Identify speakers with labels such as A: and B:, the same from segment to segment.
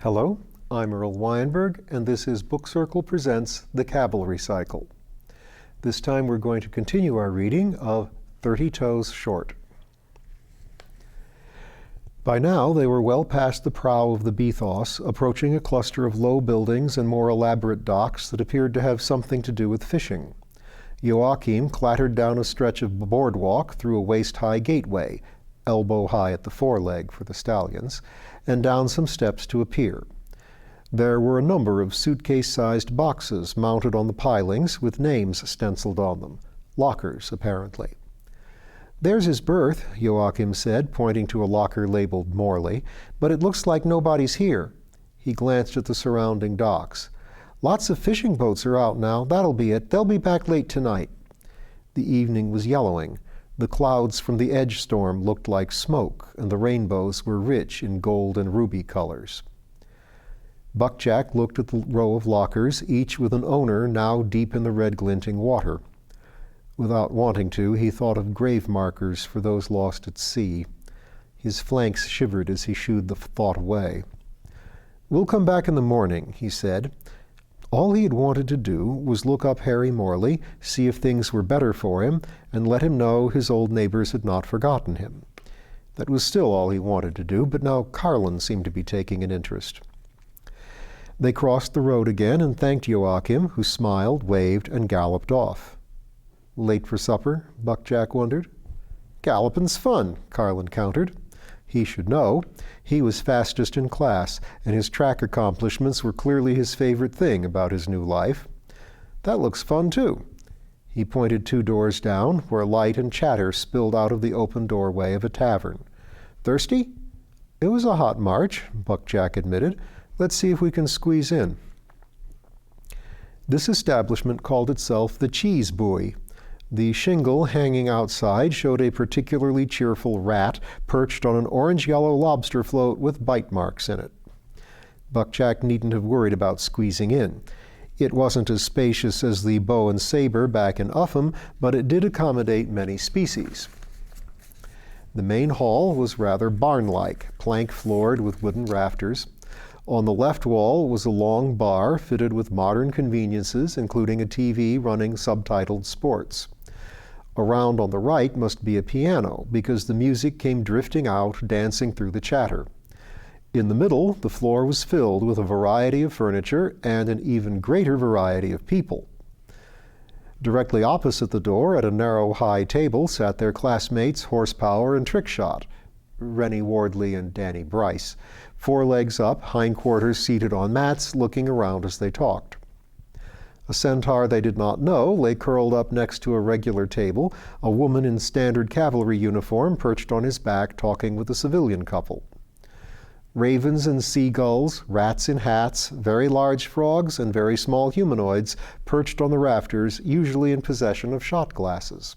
A: Hello, I'm Earl Weinberg, and this is Book Circle Presents The Cavalry Cycle. This time we're going to continue our reading of 30 Toes Short. By now they were well past the prow of the Bethos, approaching a cluster of low buildings and more elaborate docks that appeared to have something to do with fishing. Joachim clattered down a stretch of boardwalk through a waist-high gateway, elbow-high at the foreleg for the stallions, and down some steps to a pier. There were a number of suitcase-sized boxes mounted on the pilings with names stenciled on them. Lockers, apparently. "There's his berth," Joachim said, pointing to a locker labeled Morley, "but it looks like nobody's here." He glanced at the surrounding docks. "Lots of fishing boats are out now. That'll be it. They'll be back late tonight." The evening was yellowing. The clouds from the edge storm looked like smoke, and the rainbows were rich in gold and ruby colors. Buckjack looked at the row of lockers, each with an owner now deep in the red glinting water. Without wanting to, he thought of grave markers for those lost at sea. His flanks shivered as he shooed the thought away. "We'll come back in the morning," he said. All he had wanted to do was look up Harry Morley, see if things were better for him, and let him know his old neighbors had not forgotten him. That was still all he wanted to do, but now Carlin seemed to be taking an interest. They crossed the road again and thanked Joachim, who smiled, waved, and galloped off. "Late for supper?" Buckjack wondered. "Gallopin's fun," Carlin countered. He should know. He was fastest in class, and his track accomplishments were clearly his favorite thing about his new life. "That looks fun, too." He pointed 2 doors down, where light and chatter spilled out of the open doorway of a tavern. "Thirsty?" "It was a hot march," Buckjack admitted. "Let's see if we can squeeze in." This establishment called itself the Cheese Buoy. The shingle hanging outside showed a particularly cheerful rat perched on an orange-yellow lobster float with bite marks in it. Buckjack needn't have worried about squeezing in. It wasn't as spacious as the Bow and Sabre back in Upham, but it did accommodate many species. The main hall was rather barn-like, plank-floored with wooden rafters. On the left wall was a long bar fitted with modern conveniences, including a TV running subtitled sports. Around on the right must be a piano, because the music came drifting out, dancing through the chatter. In the middle, the floor was filled with a variety of furniture and an even greater variety of people. Directly opposite the door, at a narrow high table, sat their classmates Horsepower and Trickshot, Rennie Wardley and Danny Bryce, 4 legs up, hindquarters seated on mats, looking around as they talked. A centaur they did not know lay curled up next to a regular table, a woman in standard cavalry uniform perched on his back talking with a civilian couple. Ravens and seagulls, rats in hats, very large frogs, and very small humanoids perched on the rafters, usually in possession of shot glasses.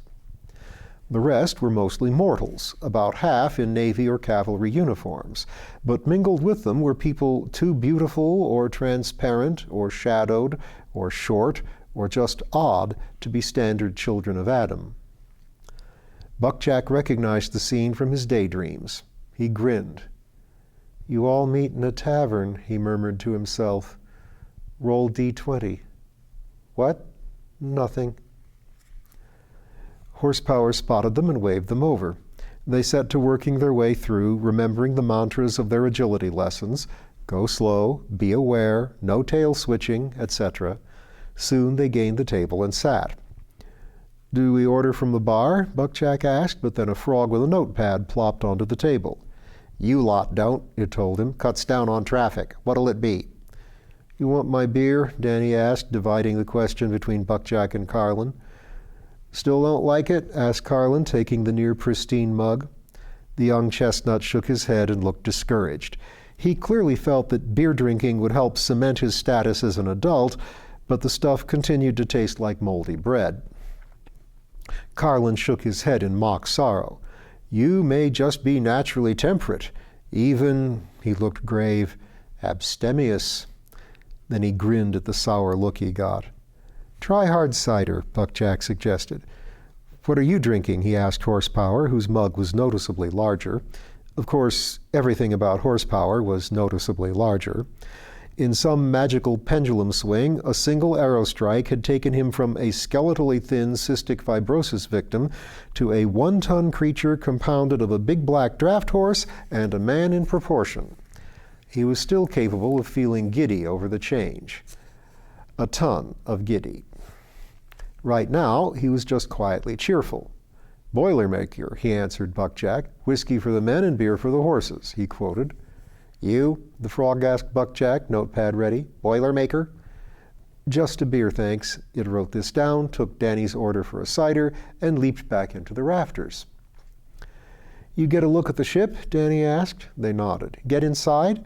A: The rest were mostly mortals, about half in Navy or cavalry uniforms, but mingled with them were people too beautiful or transparent or shadowed or short or just odd to be standard children of Adam. Buckjack recognized the scene from his daydreams. He grinned. "You all meet in a tavern," he murmured to himself. "Roll D20. "What?" "Nothing." Horsepower spotted them and waved them over. They set to working their way through, remembering the mantras of their agility lessons: go slow, be aware, no tail switching, etc. Soon they gained the table and sat. "Do we order from the bar?" Buckjack asked, but then a frog with a notepad plopped onto the table. "You lot don't," it told him. "Cuts down on traffic. What'll it be?" "You want my beer?" Danny asked, dividing the question between Buckjack and Carlin. "Still don't like it?" asked Carlin, taking the near-pristine mug. The young chestnut shook his head and looked discouraged. He clearly felt that beer drinking would help cement his status as an adult, but the stuff continued to taste like moldy bread. Carlin shook his head in mock sorrow. "You may just be naturally temperate, even," he looked grave, "abstemious." Then he grinned at the sour look he got. "Try hard cider," Buckjack suggested. "What are you drinking?" he asked Horsepower, whose mug was noticeably larger. Of course, everything about Horsepower was noticeably larger. In some magical pendulum swing, a single arrow strike had taken him from a skeletally thin cystic fibrosis victim to a 1-ton creature compounded of a big black draft horse and a man in proportion. He was still capable of feeling giddy over the change. A ton of giddy. Right now, he was just quietly cheerful. "Boilermaker," he answered Buckjack. "Whiskey for the men and beer for the horses," he quoted. "You?" the frog asked Buckjack, notepad ready. "Boilermaker?" "Just a beer, thanks." It wrote this down, took Danny's order for a cider, and leaped back into the rafters. "You get a look at the ship?" Danny asked. They nodded. "Get inside?"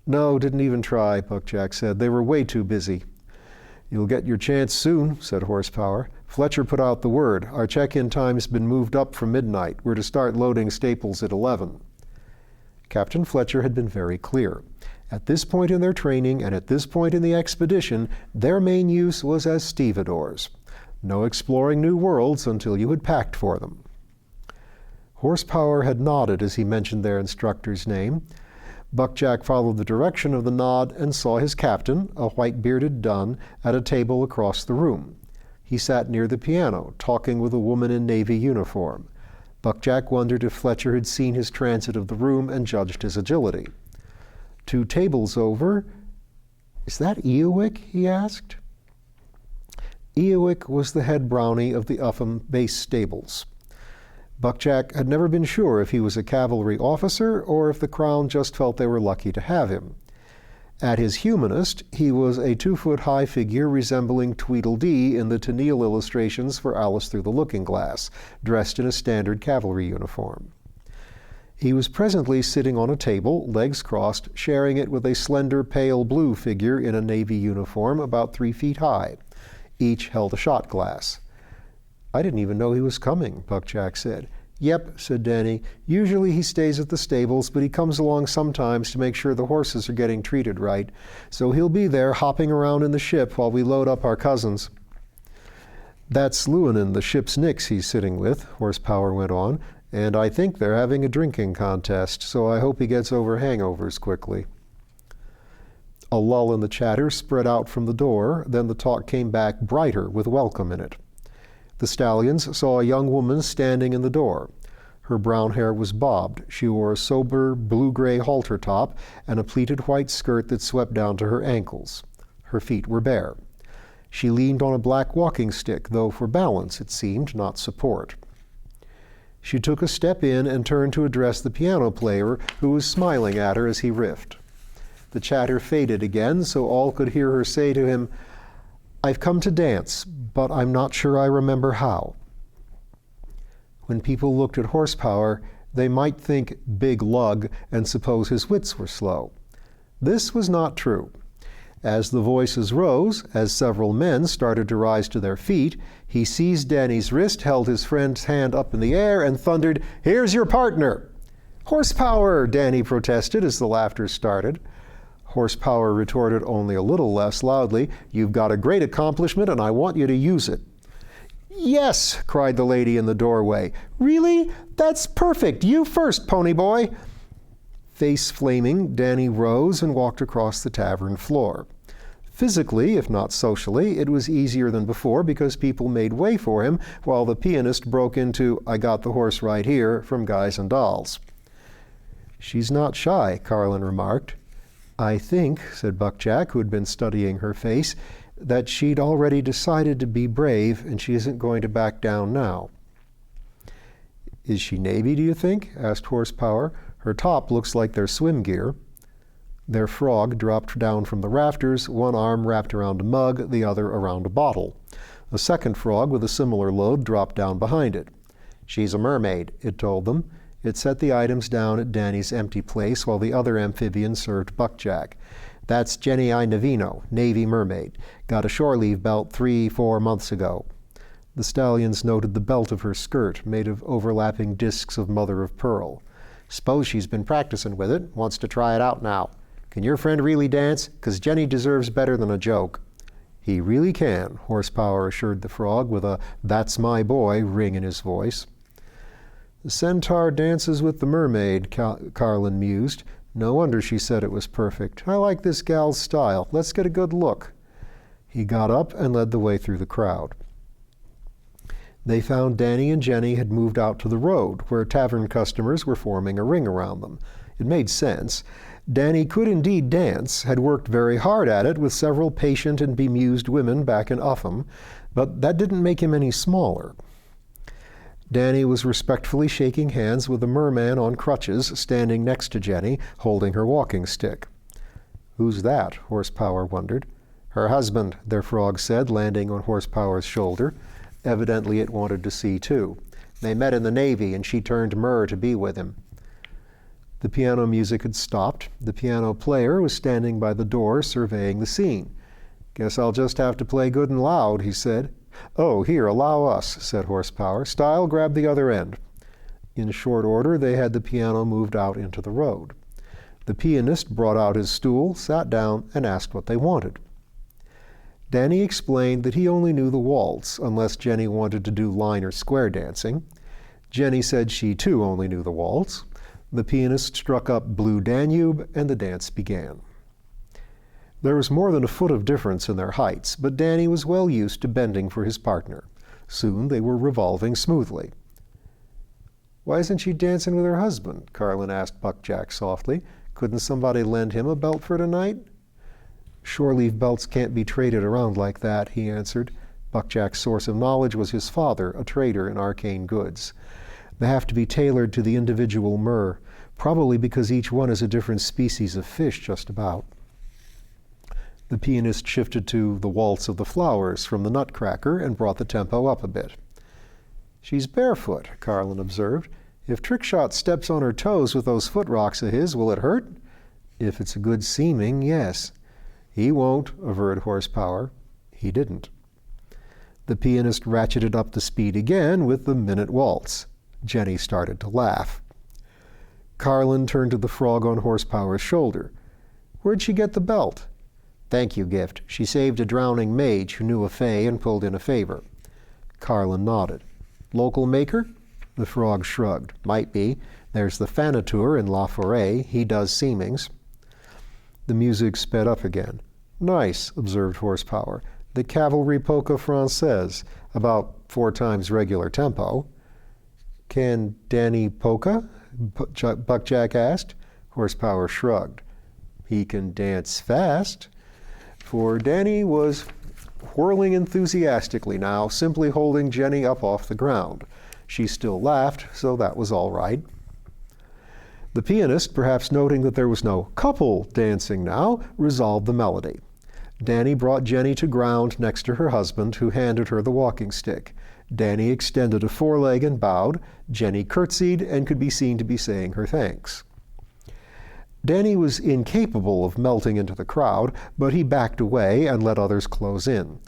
A: "No, didn't even try," Buckjack said. "They were way too busy." "You'll get your chance soon," said Horsepower. "Fletcher put out the word. Our check-in time's been moved up from midnight. We're to start loading staples at 11. Captain Fletcher had been very clear. At this point in their training and at this point in the expedition, their main use was as stevedores. No exploring new worlds until you had packed for them. Horsepower had nodded as he mentioned their instructor's name. Buckjack followed the direction of the nod and saw his captain, a white-bearded dun, at a table across the room. He sat near the piano, talking with a woman in Navy uniform. Buckjack wondered if Fletcher had seen his transit of the room and judged his agility. 2 tables over, "Is that Eowick?" he asked. Eowick was the head brownie of the Upham base stables. Buckjack had never been sure if he was a cavalry officer or if the Crown just felt they were lucky to have him. At his humanest, he was a 2-foot-high figure resembling Tweedledee in the Tennille illustrations for Alice Through the Looking Glass, dressed in a standard cavalry uniform. He was presently sitting on a table, legs crossed, sharing it with a slender pale blue figure in a Navy uniform about 3 feet high. Each held a shot glass. "I didn't even know he was coming," Buckjack said. "Yep," said Danny. "Usually he stays at the stables, but he comes along sometimes to make sure the horses are getting treated right. So he'll be there hopping around in the ship while we load up our cousins." "That's Llewellyn, the ship's Nix he's sitting with," Horsepower went on, "and I think they're having a drinking contest, so I hope he gets over hangovers quickly." A lull in the chatter spread out from the door, then the talk came back brighter with welcome in it. The stallions saw a young woman standing in the door. Her brown hair was bobbed. She wore a sober blue-gray halter top and a pleated white skirt that swept down to her ankles. Her feet were bare. She leaned on a black walking stick, though for balance, it seemed, not support. She took a step in and turned to address the piano player, who was smiling at her as he riffed. The chatter faded again, so all could hear her say to him, "I've come to dance, but I'm not sure I remember how." When people looked at Horsepower, they might think big lug and suppose his wits were slow. This was not true. As the voices rose, as several men started to rise to their feet, he seized Danny's wrist, held his friend's hand up in the air, and thundered, "Here's your partner!" "Horsepower!" Danny protested as the laughter started. Horsepower retorted only a little less loudly, "You've got a great accomplishment and I want you to use it." "Yes!" cried the lady in the doorway. "Really? That's perfect! You first, pony boy!" Face flaming, Danny rose and walked across the tavern floor. Physically, if not socially, it was easier than before because people made way for him while the pianist broke into "I got the horse right here" from Guys and Dolls. "She's not shy," Carlin remarked. "I think," said Buckjack, who had been studying her face, "that she'd already decided to be brave and she isn't going to back down now." "Is she Navy, do you think?" asked Horsepower. "Her top looks like their swim gear." Their frog dropped down from the rafters, one arm wrapped around a mug, the other around a bottle. A second frog with a similar load dropped down behind it. "She's a mermaid," it told them. It set the items down at Danny's empty place while the other amphibian served Buckjack. "That's Jenny I. Navino, Navy mermaid. Got a shore leave belt 3-4 months ago." The stallions noted the belt of her skirt, made of overlapping discs of mother of pearl. "Suppose she's been practicing with it, wants to try it out now. Can your friend really dance? 'Cause Jenny deserves better than a joke." "He really can," Horsepower assured the frog with a "that's my boy" ring in his voice. The centaur dances with the mermaid, Carlin mused. No wonder she said it was perfect. I like this gal's style. Let's get a good look. He got up and led the way through the crowd. They found Danny and Jenny had moved out to the road, where tavern customers were forming a ring around them. It made sense. Danny could indeed dance, had worked very hard at it with several patient and bemused women back in Upham, but that didn't make him any smaller. Danny was respectfully shaking hands with a merman on crutches standing next to Jenny, holding her walking stick. Who's that? Horsepower wondered. Her husband, their frog said, landing on Horsepower's shoulder. Evidently it wanted to see too. They met in the Navy, and she turned Mer to be with him. The piano music had stopped. The piano player was standing by the door, surveying the scene. Guess I'll just have to play good and loud, he said. Oh, here, allow us, said Horsepower. Style, grab the other end. In short order, they had the piano moved out into the road. The pianist brought out his stool, sat down, and asked what they wanted. Danny explained that he only knew the waltz, unless Jenny wanted to do line or square dancing. Jenny said she too only knew the waltz. The pianist struck up Blue Danube, and the dance began. There was more than a foot of difference in their heights, but Danny was well used to bending for his partner. Soon they were revolving smoothly. Why isn't she dancing with her husband? Carlin asked Buckjack softly. Couldn't somebody lend him a belt for tonight? Shore-leaf belts can't be traded around like that, he answered. Buckjack's source of knowledge was his father, a trader in arcane goods. They have to be tailored to the individual mer, probably because each one is a different species of fish, just about. The pianist shifted to the Waltz of the Flowers from the Nutcracker and brought the tempo up a bit. She's barefoot, Carlin observed. If Trickshot steps on her toes with those foot rocks of his, will it hurt? If it's a good seeming, yes. He won't, averred Horsepower. He didn't. The pianist ratcheted up the speed again with the minute waltz. Jenny started to laugh. Carlin turned to the frog on Horsepower's shoulder. Where'd she get the belt? Thank you, Gift. She saved a drowning mage who knew a fay and pulled in a favor. Carlin nodded. Local maker? The frog shrugged. Might be. There's the Fanateur in La Forêt. He does seamings. The music sped up again. Nice, observed Horsepower. The Cavalry polka française, about 4 times regular tempo. Can Danny polka? Buckjack asked. Horsepower shrugged. He can dance fast. For Danny was whirling enthusiastically now, simply holding Jenny up off the ground. She still laughed, so that was all right. The pianist, perhaps noting that there was no couple dancing now, resolved the melody. Danny brought Jenny to ground next to her husband, who handed her the walking stick. Danny extended a foreleg and bowed. Jenny curtsied and could be seen to be saying her thanks. Danny was incapable of melting into the crowd, but he backed away and let others close in.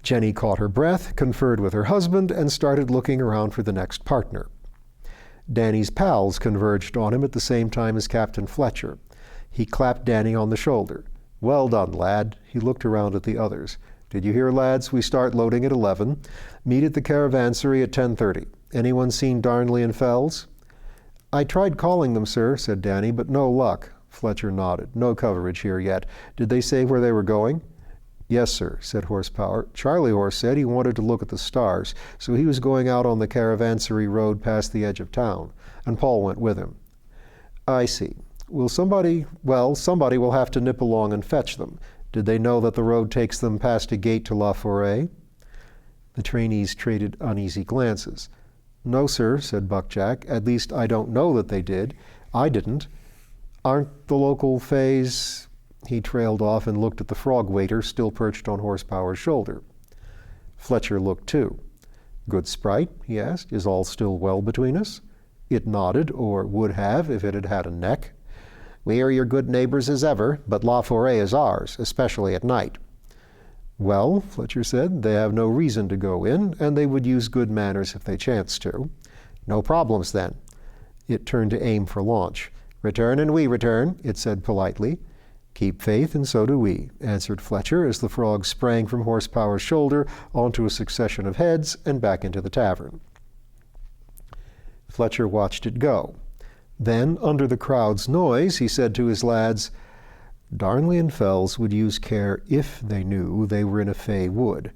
A: Jenny caught her breath, conferred with her husband, and started looking around for the next partner. Danny's pals converged on him at the same time as Captain Fletcher. He clapped Danny on the shoulder. Well done, lad. He looked around at the others. Did you hear, lads? We start loading at 11. Meet at the caravansary at 10:30. Anyone seen Darnley and Fells? I tried calling them, sir, said Danny, but no luck. Fletcher nodded. No coverage here yet. Did they say where they were going? Yes, sir, said Horsepower. Charlie Horse said he wanted to look at the stars, so he was going out on the caravansary road past the edge of town, and Paul went with him. I see. Somebody will have to nip along and fetch them. Did they know that the road takes them past a gate to La Forêt? The trainees traded uneasy glances. No, sir, said Buckjack. At least I don't know that they did. I didn't. Aren't the local fays... He trailed off and looked at the frog waiter still perched on Horsepower's shoulder. Fletcher looked too. Good sprite, he asked. Is all still well between us? It nodded, or would have if it had had a neck. We are your good neighbors as ever, but La Forêt is ours, especially at night. Well, Fletcher said, they have no reason to go in, and they would use good manners if they chanced to. No problems, then. It turned to aim for launch. Return and we return, it said politely. Keep faith, and so do we, answered Fletcher as the frog sprang from Horsepower's shoulder onto a succession of heads and back into the tavern. Fletcher watched it go. Then, under the crowd's noise, he said to his lads, "Darnley and Fells would use care if they knew they were in a fey wood.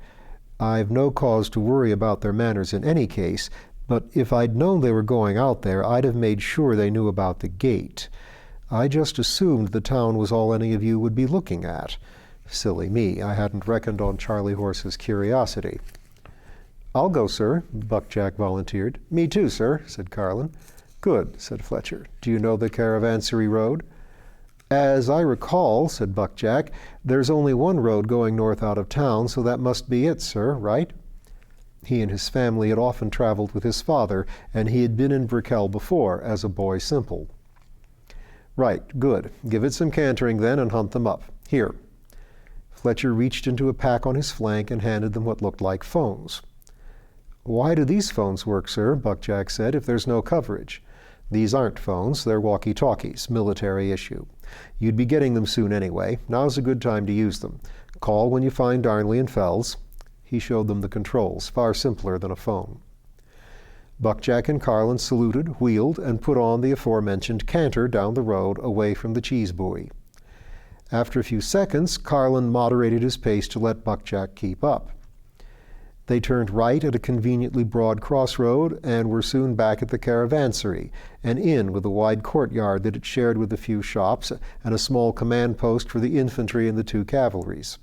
A: I've no cause to worry about their manners in any case, but if I'd known they were going out there, I'd have made sure they knew about the gate. I just assumed the town was all any of you would be looking at. Silly me, I hadn't reckoned on Charlie Horse's curiosity." "I'll go, sir," Buckjack volunteered. "Me too, sir," said Carlin. "Good," said Fletcher. "Do you know the Caravansary road?" "As I recall," said Buckjack, "there's only one road going north out of town, so that must be it, sir, right?" He and his family had often traveled with his father, and he had been in Brickell before, as a boy simple. "Right, good. Give it some cantering then and hunt them up. Here." Fletcher reached into a pack on his flank and handed them what looked like phones. "Why do these phones work, sir?" Buckjack said, "if there's no coverage?" "These aren't phones, they're walkie-talkies, military issue. You'd be getting them soon anyway. Now's a good time to use them. Call when you find Darnley and Fells." He showed them the controls, far simpler than a phone. Buckjack and Carlin saluted, wheeled, and put on the aforementioned canter down the road away from the cheese buoy. After a few seconds, Carlin moderated his pace to let Buckjack keep up. They turned right at a conveniently broad crossroad and were soon back at the Caravansary, an inn with a wide courtyard that it shared with a few shops and a small command post for the infantry and the 2 cavalries.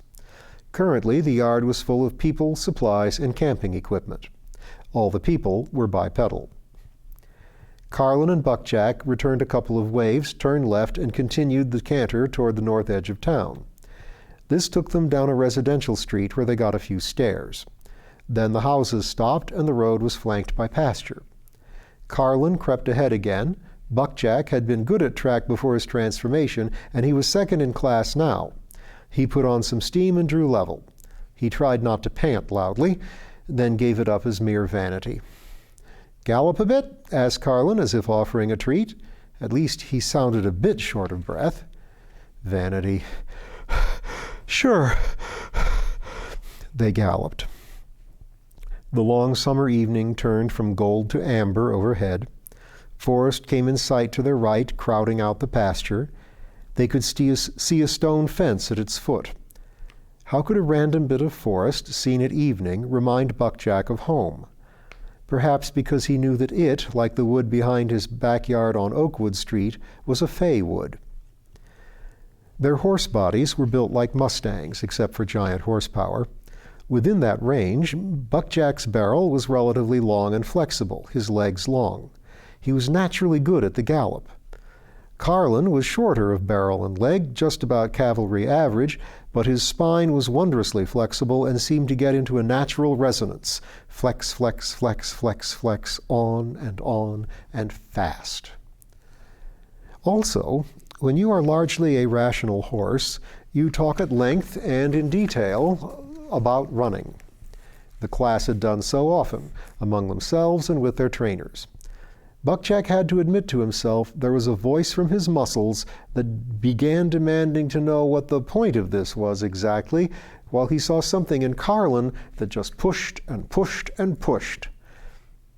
A: Currently, the yard was full of people, supplies, and camping equipment. All the people were bipedal. Carlin and Buckjack returned a couple of waves, turned left, and continued the canter toward the north edge of town. This took them down a residential street where they got a few stairs. Then the houses stopped and the road was flanked by pasture. Carlin crept ahead again. Buckjack had been good at track before his transformation, and he was second in class now. He put on some steam and drew level. He tried not to pant loudly, then gave it up as mere vanity. "Gallop a bit?" asked Carlin, as if offering a treat. At least he sounded a bit short of breath. Vanity. "Sure." They galloped. The long summer evening turned from gold to amber overhead. Forest came in sight to their right, crowding out the pasture. They could see a stone fence at its foot. How could a random bit of forest, seen at evening, remind Buckjack of home? Perhaps because he knew that it, like the wood behind his backyard on Oakwood Street, was a fey wood. Their horse bodies were built like Mustangs, except for giant horsepower. Within that range, Buckjack's barrel was relatively long and flexible, his legs long. He was naturally good at the gallop. Carlin was shorter of barrel and leg, just about cavalry average, but his spine was wondrously flexible and seemed to get into a natural resonance. Flex, flex, flex, flex, flex, on, and fast. Also, when you are largely a rational horse, you talk at length and in detail about running. The class had done so often, among themselves and with their trainers. Buckjack had to admit to himself there was a voice from his muscles that began demanding to know what the point of this was exactly, while he saw something in Carlin that just pushed and pushed and pushed.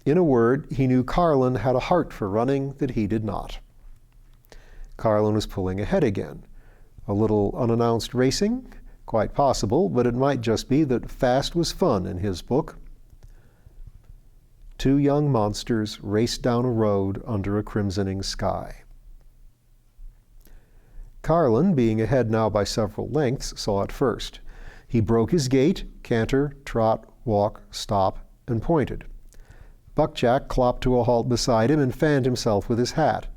A: In a word, he knew Carlin had a heart for running that he did not. Carlin was pulling ahead again. A little unannounced racing? Quite possible, but it might just be that fast was fun in his book. 2 young monsters raced down a road under a crimsoning sky. Carlin, being ahead now by several lengths, saw it first. He broke his gait, canter, trot, walk, stop, and pointed. Buckjack clopped to a halt beside him and fanned himself with his hat.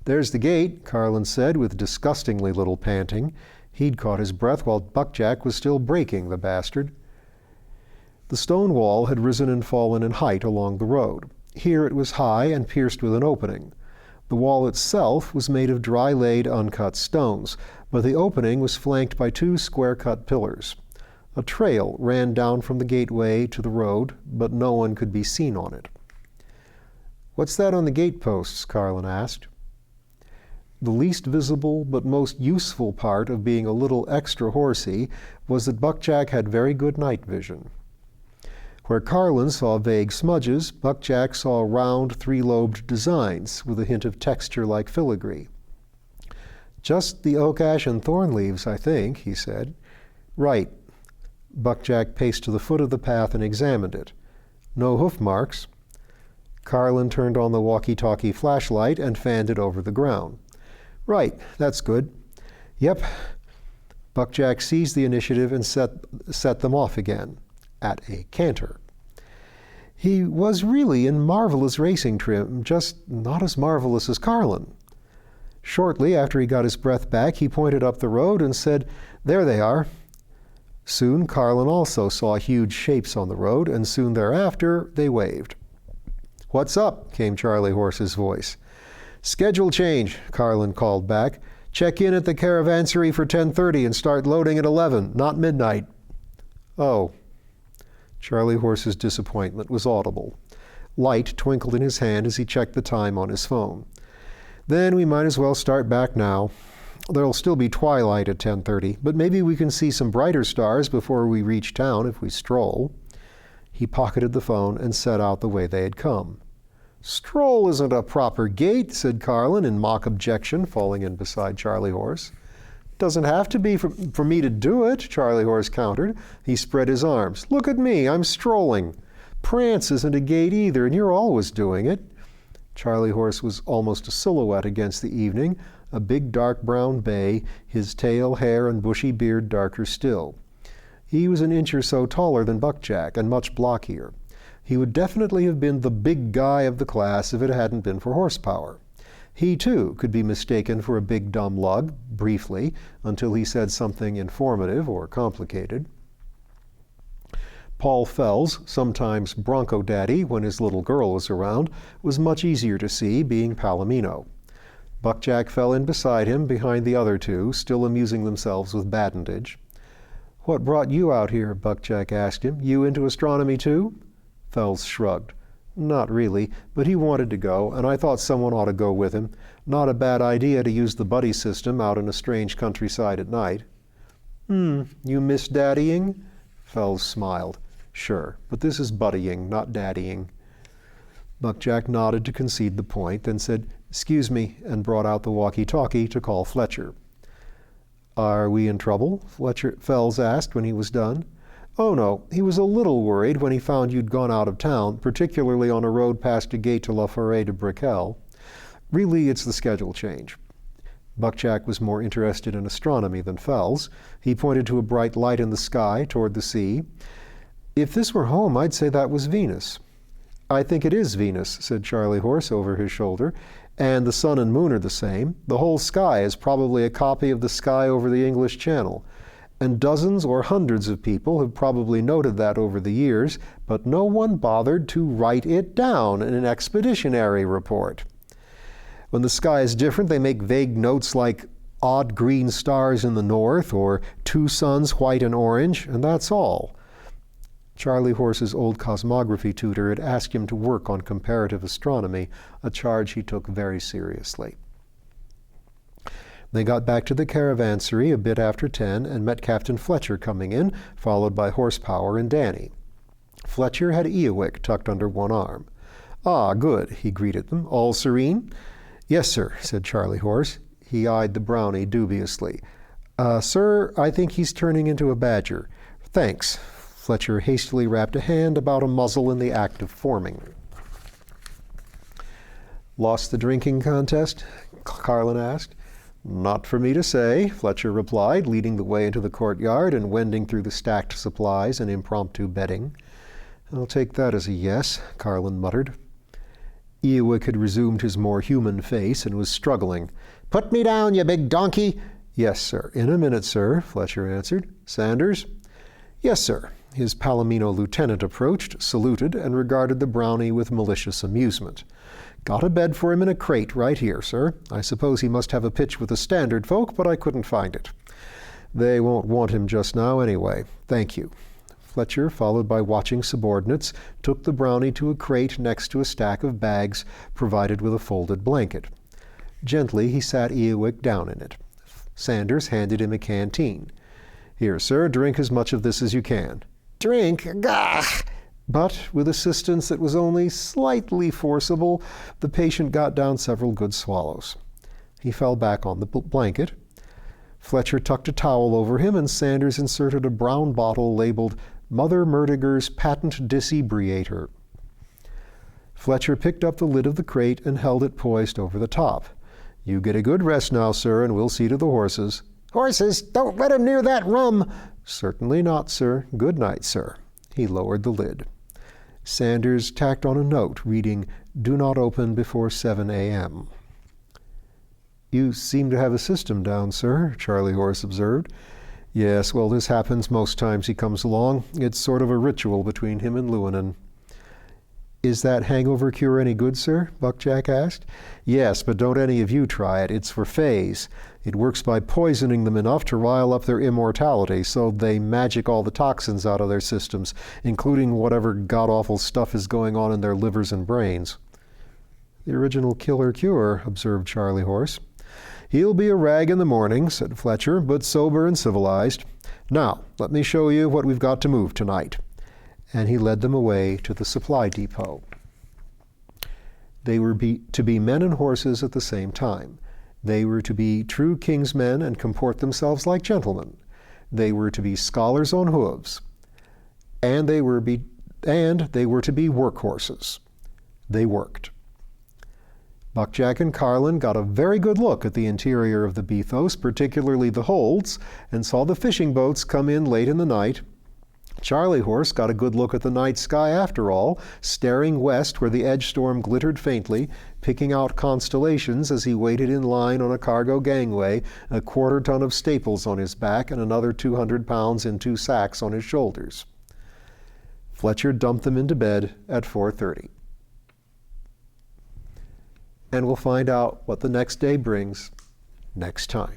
A: "There's the gate," Carlin said with disgustingly little panting. He'd caught his breath while Buckjack was still braking, the bastard. The stone wall had risen and fallen in height along the road. Here it was high and pierced with an opening. The wall itself was made of dry-laid, uncut stones, but the opening was flanked by 2 square-cut pillars. A trail ran down from the gateway to the road, but no one could be seen on it. "What's that on the gateposts?" Carlin asked. The least visible but most useful part of being a little extra horsey was that Buckjack had very good night vision. Where Carlin saw vague smudges, Buckjack saw round, three-lobed designs with a hint of texture like filigree. "Just the oak ash and thorn leaves, I think," he said. "Right." Buckjack paced to the foot of the path and examined it. "No hoof marks." Carlin turned on the walkie-talkie flashlight and fanned it over the ground. "Right, that's good." "Yep." Buckjack seized the initiative and set them off again, at a canter. He was really in marvelous racing trim, just not as marvelous as Carlin. Shortly after he got his breath back, he pointed up the road and said, "There they are." Soon Carlin also saw huge shapes on the road, and soon thereafter they waved. "What's up?" came Charlie Horse's voice. "Schedule change," Carlin called back. "Check in at the caravansary for 10:30 and start loading at 11, not midnight." "Oh." Charlie Horse's disappointment was audible. Light twinkled in his hand as he checked the time on his phone. "Then we might as well start back now. There'll still be twilight at 10:30, but maybe we can see some brighter stars before we reach town if we stroll." He pocketed the phone and set out the way they had come. "Stroll isn't a proper gait," said Carlin in mock objection, falling in beside Charlie Horse. "Doesn't have to be for me to do it," Charlie Horse countered. He spread his arms. "Look at me, I'm strolling. Prance isn't a gait either, and you're always doing it." Charlie Horse was almost a silhouette against the evening, a big dark brown bay, his tail, hair, and bushy beard darker still. He was an inch or so taller than Buckjack, and much blockier. He would definitely have been the big guy of the class if it hadn't been for horsepower. He, too, could be mistaken for a big dumb lug, briefly, until he said something informative or complicated. Paul Fells, sometimes Bronco Daddy when his little girl was around, was much easier to see, being Palomino. Buckjack fell in beside him, behind the other two, still amusing themselves with badinage. "What brought you out here?" Buckjack asked him. "You into astronomy, too?" Fells shrugged. "Not really, but he wanted to go, and I thought someone ought to go with him. Not a bad idea to use the buddy system out in a strange countryside at night." You miss daddying?" Fells smiled. "Sure, but this is buddying, not daddying." Buckjack nodded to concede the point, then said, "Excuse me," and brought out the walkie-talkie to call Fletcher. "Are we in trouble?" Fells asked when he was done. "Oh, no. He was a little worried when he found you'd gone out of town, particularly on a road past a gate to La Forêt de Briquel. Really, it's the schedule change." Buckjack was more interested in astronomy than Fells. He pointed to a bright light in the sky toward the sea. "If this were home, I'd say that was Venus." "I think it is Venus," said Charlie Horse over his shoulder. "And the sun and moon are the same. The whole sky is probably a copy of the sky over the English Channel. And dozens or hundreds of people have probably noted that over the years, but no one bothered to write it down in an expeditionary report. When the sky is different, they make vague notes like odd green stars in the north or two suns, white and orange, and that's all." Charlie Horse's old cosmography tutor had asked him to work on comparative astronomy, a charge he took very seriously. They got back to the caravansary a bit after 10 and met Captain Fletcher coming in, followed by Horsepower and Danny. Fletcher had Eowick tucked under one arm. "Ah, good," he greeted them. "All serene?" "Yes, sir," said Charlie Horse. He eyed the brownie dubiously. Sir, I think he's turning into a badger." "Thanks." Fletcher hastily wrapped a hand about a muzzle in the act of forming. "Lost the drinking contest?" Carlin asked. "Not for me to say," Fletcher replied, leading the way into the courtyard and wending through the stacked supplies and impromptu bedding. "I'll take that as a yes," Carlin muttered. Eowick had resumed his more human face and was struggling. "Put me down, you big donkey!" "Yes, sir. In a minute, sir," Fletcher answered. "Sanders?" "Yes, sir." His Palomino lieutenant approached, saluted, and regarded the brownie with malicious amusement. "Got a bed for him in a crate right here, sir. I suppose he must have a pitch with the standard folk, but I couldn't find it." "They won't want him just now anyway. Thank you." Fletcher, followed by watching subordinates, took the brownie to a crate next to a stack of bags provided with a folded blanket. Gently he sat Eowick down in it. Sanders handed him a canteen. "Here, sir, drink as much of this as you can." "Drink? Gah!" But with assistance that was only slightly forcible, the patient got down several good swallows. He fell back on the blanket. Fletcher tucked a towel over him, and Sanders inserted a brown bottle labeled Mother Merdiger's Patent Disebriator. Fletcher picked up the lid of the crate and held it poised over the top. "You get a good rest now, sir, and we'll see to the horses." "Horses? Don't let him near that rum!" "Certainly not, sir. Good night, sir." He lowered the lid. Sanders tacked on a note reading, "Do not open before 7 a.m." "You seem to have a system down, sir," Charlie Horse observed. "Yes, well, this happens most times he comes along. It's sort of a ritual between him and Llewellyn." "Is that hangover cure any good, sir?" Buckjack asked. "Yes, but don't any of you try it. It's for fays. It works by poisoning them enough to rile up their immortality, so they magic all the toxins out of their systems, including whatever god-awful stuff is going on in their livers and brains." "The original killer cure," observed Charlie Horse. "He'll be a rag in the morning," said Fletcher, "but sober and civilized. Now, let me show you what we've got to move tonight." And he led them away to the supply depot. They were to be men and horses at the same time. They were to be true king's men and comport themselves like gentlemen. They were to be scholars on hooves. And they were to be work horses. They worked. Buckjack and Carlin got a very good look at the interior of the Bethos, particularly the holds, and saw the fishing boats come in late in the night. Charlie Horse got a good look at the night sky after all, staring west where the edge storm glittered faintly, picking out constellations as he waited in line on a cargo gangway, a quarter-ton of staples on his back and another 200 pounds in 2 sacks on his shoulders. Fletcher dumped them into bed at 4:30. And we'll find out what the next day brings next time.